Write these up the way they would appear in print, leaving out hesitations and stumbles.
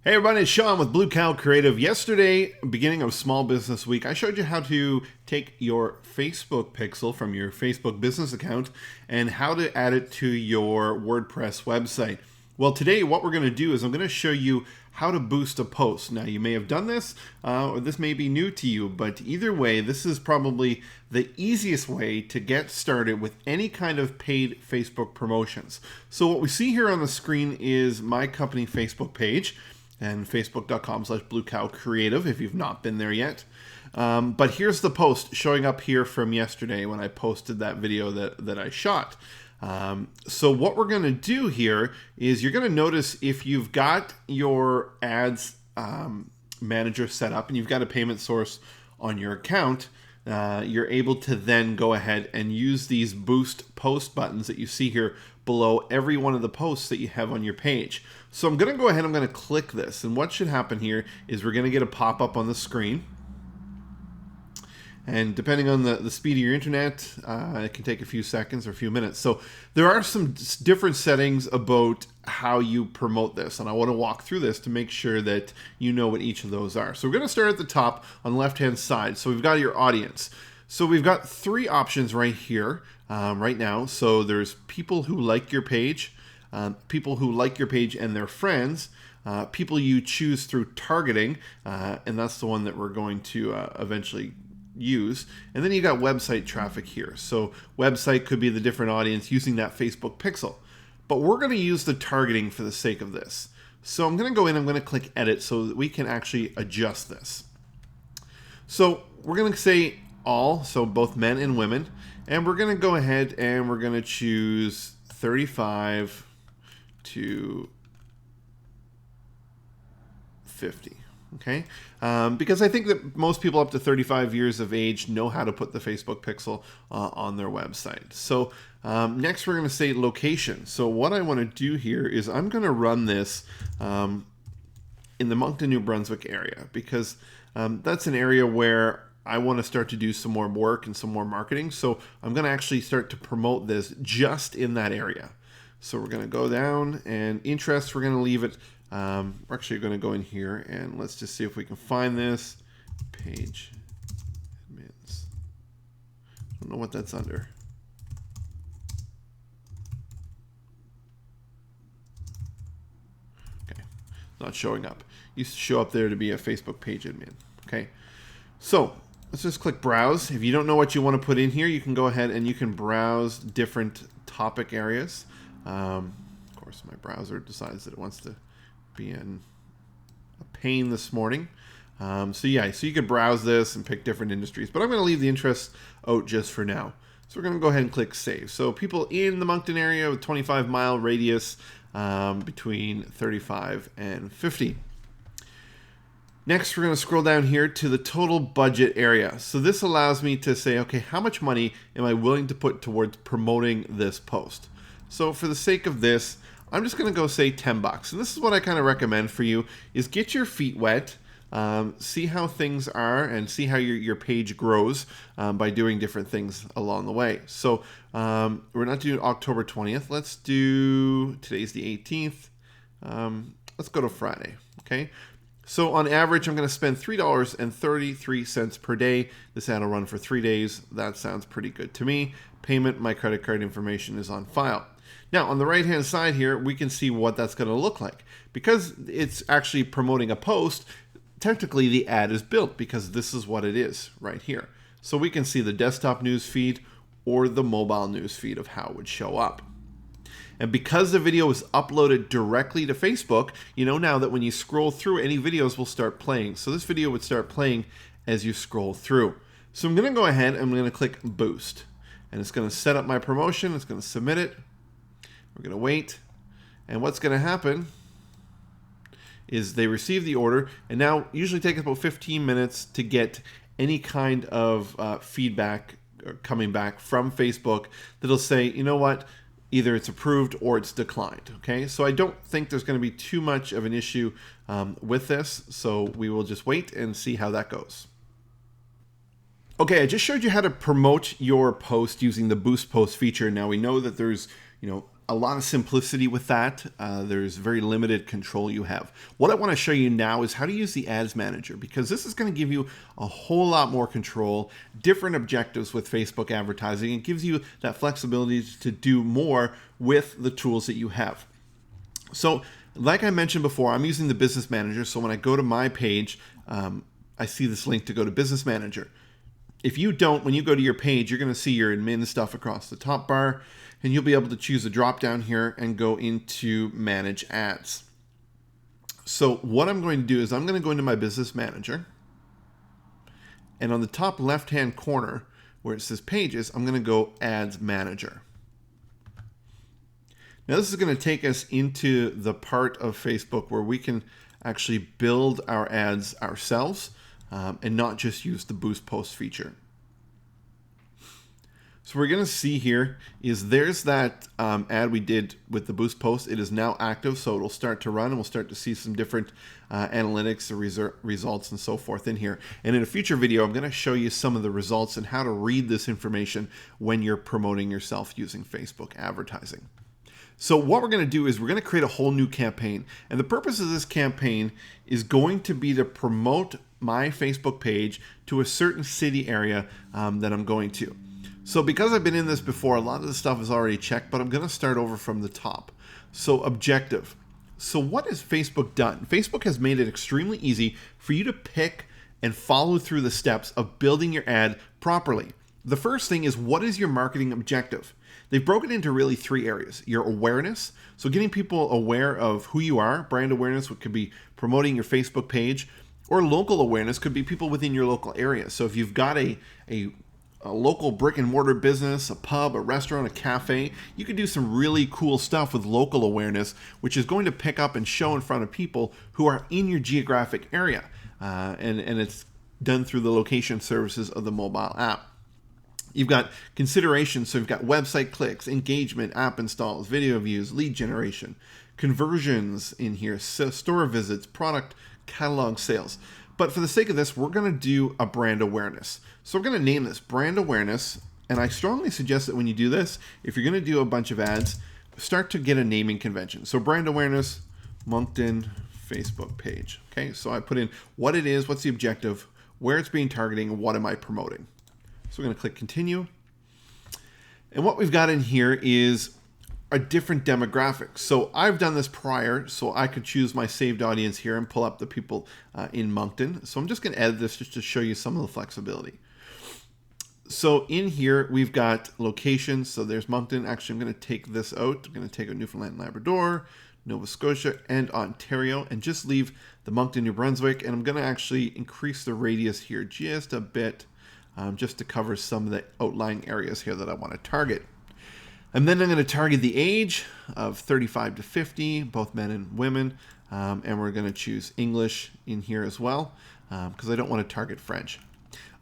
Hey everybody, it's Sean with Blue Cow Creative. Yesterday, beginning of Small Business Week, I showed you how to take your Facebook pixel from your Facebook business account and how to add it to your WordPress website. Well, today what we're going to do is I'm going to show you how to boost a post. Now, you may have done this, or this may be new to you, but either way, this is probably the easiest way to get started with any kind of paid Facebook promotions. So what we see here on the screen is my company Facebook page, and facebook.com/bluecowcreative if you've not been there yet. But here's the post showing up here from yesterday when I posted that video that I shot. So what we're going to do here is you're going to notice if you've got your ads manager set up and you've got a payment source on your account, you're able to then go ahead and use these boost post buttons that you see here below every one of the posts that you have on your page. So I'm going to go ahead, I'm going to click this, and what should happen here is we're going to get a pop-up on the screen. And depending on the speed of your internet, it can take a few seconds or a few minutes. So there are some different settings about how you promote this, and I want to walk through this to make sure that you know what each of those are. So we're going to start at the top on the left-hand side. So we've got your audience. So we've got three options right here, right now. So there's people who like your page, people who like your page and their friends, people you choose through targeting, and that's the one that we're going to eventually use. And then you got website traffic here. So website could be the different audience using that Facebook pixel. But we're going to use the targeting for the sake of this. So I'm going to go in, I'm going to click edit so that we can actually adjust this. So we're going to say all, so both men and women, and we're going to go ahead and we're going to choose 35 to 50. Okay, because I think that most people up to 35 years of age know how to put the Facebook pixel on their website. So next we're going to say location. So what I want to do here is I'm going to run this in the Moncton, New Brunswick area, because that's an area where I want to start to do some more work and some more marketing. So I'm going to actually start to promote this just in that area. So we're going to go down, and interest, we're going to leave it. We're actually going to go in here and let's just see if we can find this. Page admins. I don't know what that's under. Okay, not showing up. Used to show up there to be a Facebook page admin. Okay, so let's just click browse. If you don't know what you want to put in here, you can go ahead and you can browse different topic areas. Of course, my browser decides that it wants to be in a pain this morning. So you could browse this and pick different industries, but I'm going to leave the interest out just for now. So we're going to go ahead and click save. So people in the Moncton area with 25-mile radius between 35 and 50. Next, we're going to scroll down here to the total budget area. So this allows me to say, okay, how much money am I willing to put towards promoting this post? So for the sake of this, I'm just going to go say 10 bucks. And this is what I kind of recommend for you is get your feet wet, see how things are, and see how your page grows by doing different things along the way. So we're not doing October 20th. Let's do, today's the 18th. Let's go to Friday, okay? So on average, I'm going to spend $3.33 per day. This ad will run for 3 days. That sounds pretty good to me. Payment, my credit card information is on file. Now, on the right-hand side here, we can see what that's going to look like. Because it's actually promoting a post, technically the ad is built because this is what it is right here. So we can see the desktop news feed or the mobile news feed of how it would show up. And because the video is uploaded directly to Facebook, you know now that when you scroll through, any videos will start playing. So this video would start playing as you scroll through. So I'm going to go ahead and I'm going to click Boost. And it's going to set up my promotion. It's going to submit it. We're going to wait, and what's going to happen is they receive the order, and now usually takes about 15 minutes to get any kind of feedback coming back from Facebook that'll say, you know what, either it's approved or it's declined. Okay, so I don't think there's going to be too much of an issue with this, so we will just wait and see how that goes. Okay, I just showed you how to promote your post using the Boost Post feature. Now we know that there's a lot of simplicity with that. There's very limited control you have. What I want to show you now is how to use the Ads Manager, because this is going to give you a whole lot more control, different objectives with Facebook advertising. It gives you that flexibility to do more with the tools that you have. So like I mentioned before, I'm using the Business Manager. So when I go to my page, I see this link to go to Business Manager. If you don't, when you go to your page, you're going to see your admin stuff across the top bar, and you'll be able to choose a drop down here and go into Manage Ads. So what I'm going to do is I'm going to go into my Business Manager, and on the top left-hand corner where it says Pages, I'm going to go Ads Manager. Now this is going to take us into the part of Facebook where we can actually build our ads ourselves and not just use the Boost Post feature. So we're going to see here is there's that ad we did with the Boost Post. It is now active, so it'll start to run, and we'll start to see some different analytics, results, and so forth in here. And in a future video, I'm going to show you some of the results and how to read this information when you're promoting yourself using Facebook advertising. So what we're going to do is we're going to create a whole new campaign. And the purpose of this campaign is going to be to promote my Facebook page to a certain city area that I'm going to. So because I've been in this before, a lot of the stuff is already checked, but I'm going to start over from the top. So objective. So what has Facebook done? Facebook has made it extremely easy for you to pick and follow through the steps of building your ad properly. The first thing is, what is your marketing objective? They've broken into really three areas. Your awareness, so getting people aware of who you are. Brand awareness, which could be promoting your Facebook page, or local awareness could be people within your local area. So if you've got a local brick and mortar business, a pub, a restaurant, a cafe, you can do some really cool stuff with local awareness, which is going to pick up and show in front of people who are in your geographic area. And it's done through the location services of the mobile app. You've got consideration, so you've got website clicks, engagement, app installs, video views, lead generation, conversions in here, store visits, product catalog sales. But for the sake of this, we're going to do a brand awareness. So we're going to name this brand awareness. And I strongly suggest that when you do this, if you're going to do a bunch of ads, start to get a naming convention. So brand awareness, Moncton Facebook page. Okay, so I put in what it is, what's the objective, where it's being targeting, and what am I promoting. So we're going to click continue. And what we've got in here is a different demographic. So I've done this prior, so I could choose my saved audience here and pull up the people in Moncton. So I'm just going to edit this just to show you some of the flexibility. So in here, we've got locations. So there's Moncton. Actually, I'm going to take this out. I'm going to take out Newfoundland and Labrador, Nova Scotia, and Ontario, and just leave the Moncton, New Brunswick. And I'm going to actually increase the radius here just a bit, just to cover some of the outlying areas here that I want to target. And then I'm going to target the age of 35 to 50, both men and women. And we're going to choose English in here as well, because I don't want to target French.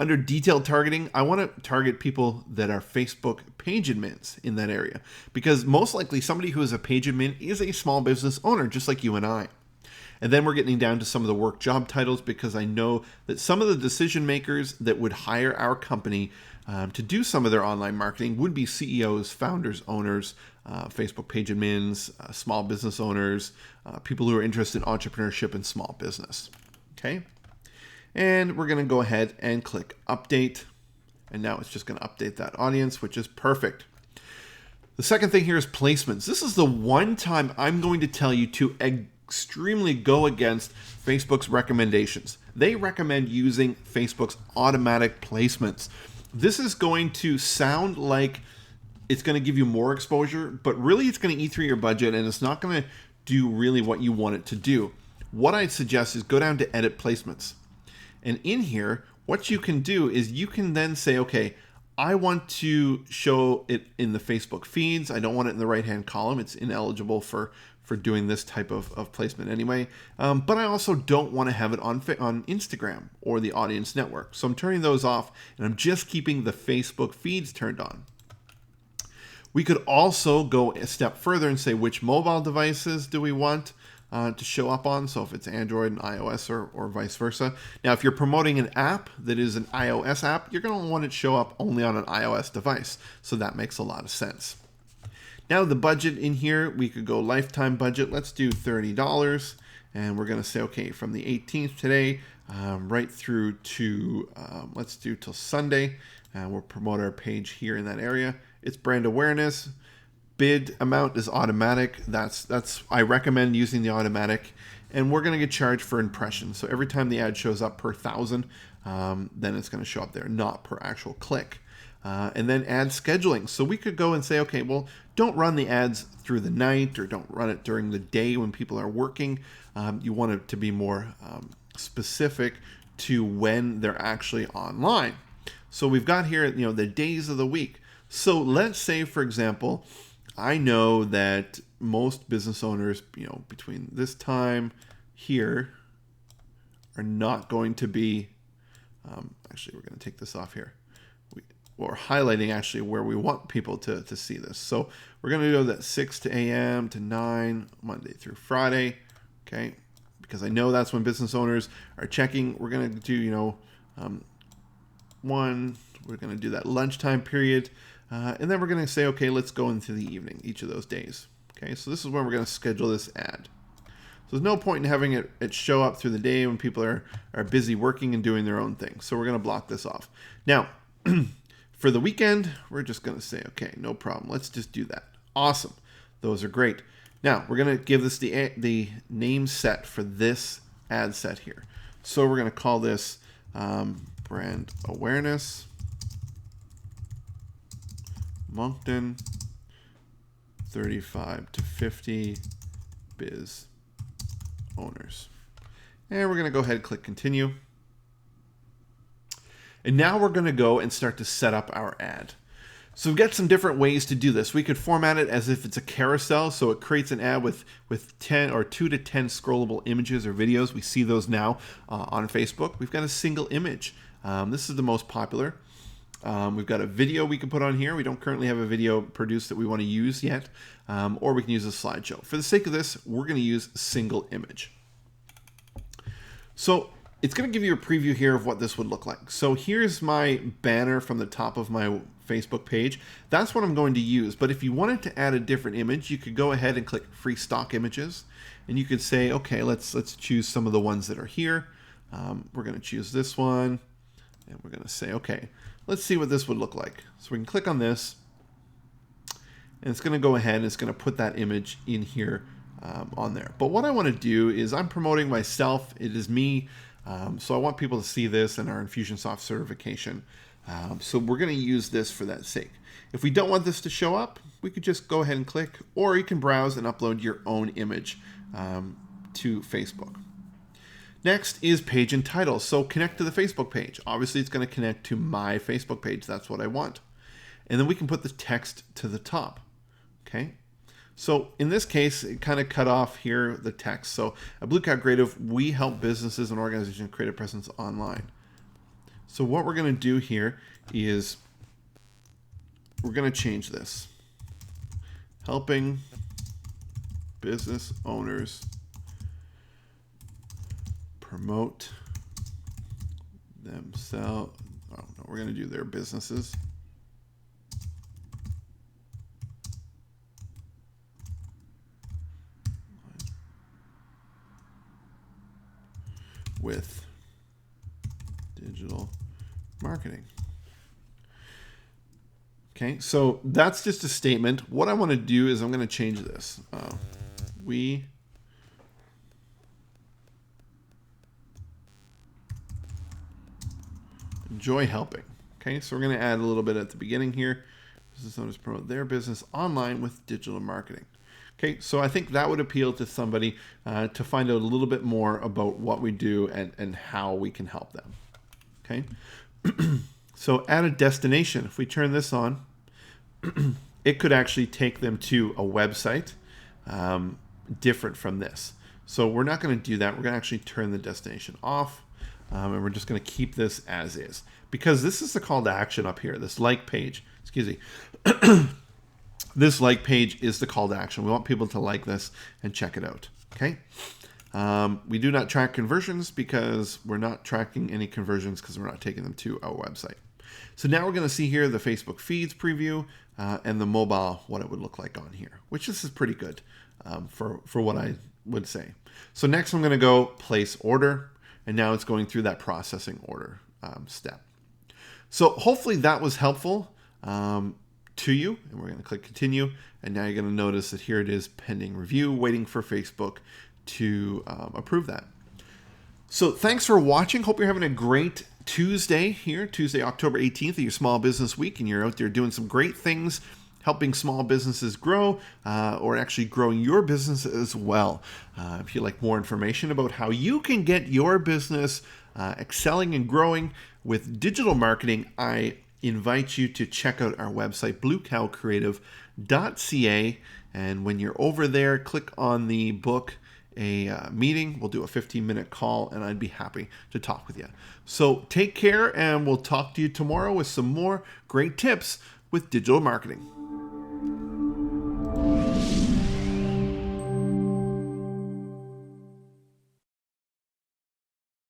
Under detailed targeting, I want to target people that are Facebook page admins in that area, because most likely somebody who is a page admin is a small business owner, just like you and I. And then we're getting down to some of the work job titles, because I know that some of the decision makers that would hire our company to do some of their online marketing would be CEOs, founders, owners, Facebook page admins, small business owners, people who are interested in entrepreneurship and small business. Okay. And we're going to go ahead and click update. And now it's just going to update that audience, which is perfect. The second thing here is placements. This is the one time I'm going to tell you to extremely go against Facebook's recommendations. They recommend using Facebook's automatic placements. This is going to sound like it's going to give you more exposure, but really it's going to eat through your budget, and it's not going to do really what you want it to do. What I'd suggest is go down to edit placements. And in here, what you can do is you can then say, okay, I want to show it in the Facebook feeds. I don't want it in the right-hand column. It's ineligible for doing this type of placement anyway. But I also don't want to have it on Instagram or the Audience Network. So I'm turning those off, and I'm just keeping the Facebook feeds turned on. We could also go a step further and say which mobile devices do we want to show up on. So if it's Android and iOS or vice versa. Now, if you're promoting an app that is an iOS app, you're going to want it to show up only on an iOS device. So that makes a lot of sense. Now the budget in here, we could go lifetime budget. Let's do $30. And we're going to say, okay, from the 18th today, right through to, let's do till Sunday. And we'll promote our page here in that area. It's brand awareness. Bid amount is automatic. I recommend using the automatic. And we're going to get charged for impressions. So every time the ad shows up per 1,000, then it's going to show up there, not per actual click. And then ad scheduling. So we could go and say, okay, well, don't run the ads through the night or don't run it during the day when people are working. You want it to be more specific to when they're actually online. So we've got here, the days of the week. So let's say, for example, I know that most business owners, between this time here are not going to be, actually, we're going to take this off here. We're highlighting actually where we want people to see this. So we're going to go that 6 a.m. to 9, Monday through Friday, okay? Because I know that's when business owners are checking. We're going to do, we're going to do that lunchtime period. And then we're going to say, okay, let's go into the evening, each of those days. Okay, so this is when we're going to schedule this ad. So there's no point in having it show up through the day when people are busy working and doing their own thing. So we're going to block this off. Now, for the weekend, we're just going to say, okay, no problem. Let's just do that. Awesome. Those are great. Now, we're going to give this the name set for this ad set here. So we're going to call this brand awareness. Moncton 35 to 50 biz owners. And we're going to go ahead and click continue. And now we're going to go and start to set up our ad. So we've got some different ways to do this. We could format it as if it's a carousel. So it creates an ad with 10 or 2 to 10 scrollable images or videos. We see those now on Facebook. We've got a single image. This is the most popular. We've got a video we can put on here. We don't currently have a video produced that we want to use yet. Or we can use a slideshow. For the sake of this, we're going to use single image. So it's going to give you a preview here of what this would look like. So here's my banner from the top of my Facebook page. That's what I'm going to use. But if you wanted to add a different image, you could go ahead and click free stock images. And you could say, okay, let's choose some of the ones that are here. We're going to choose this one. And we're going to say, okay, let's see what this would look like. So we can click on this. And it's going to go ahead and it's going to put that image in here on there. But what I want to do is I'm promoting myself. It is me. So I want people to see this and our Infusionsoft certification. So we're going to use this for that sake. If we don't want this to show up, we could just go ahead and click, or you can browse and upload your own image to Facebook. Next is page and title. So connect to the Facebook page. Obviously, it's going to connect to my Facebook page. That's what I want. And then we can put the text to the top. Okay. So in this case, it kind of cut off here the text. So at Blue Cat Creative, we help businesses and organizations create a presence online. So what we're going to do here is we're going to change this. Helping business owners promote themselves. Oh, no, we're going to do their businesses. With digital marketing. Okay, so that's just a statement. What I want to do is I'm going to change this. We enjoy helping. Okay, so we're going to add a little bit at the beginning here. Business owners promote their business online with digital marketing. Okay, so I think that would appeal to somebody to find out a little bit more about what we do and how we can help them. Okay, so add a destination. If we turn this on, it could actually take them to a website different from this. So we're not going to do that. We're going to actually turn the destination off. And we're just going to keep this as is. Because this is the call to action up here, this like page. Excuse me. This like page is the call to action. We want people to like this and check it out. Okay. We do not track conversions because we're not tracking any conversions because we're not taking them to our website. So now we're going to see here the Facebook feeds preview and the mobile, what it would look like on here, which this is pretty good for what I would say. So next I'm going to go place order, and now it's going through that processing order step. So hopefully that was helpful to you, and we're going to click continue, and now you're going to notice that here it is pending review, waiting for Facebook to approve that. So thanks for watching. Hope you're having a great Tuesday here, Tuesday, October 18th of your Small Business Week, and you're out there doing some great things, helping small businesses grow or actually growing your business as well. If you'd like more information about how you can get your business excelling and growing with digital marketing, I invite you to check out our website, bluecowcreative.ca. And when you're over there, click on the book a meeting. We'll do a 15-minute call, and I'd be happy to talk with you. So take care, and we'll talk to you tomorrow with some more great tips with digital marketing.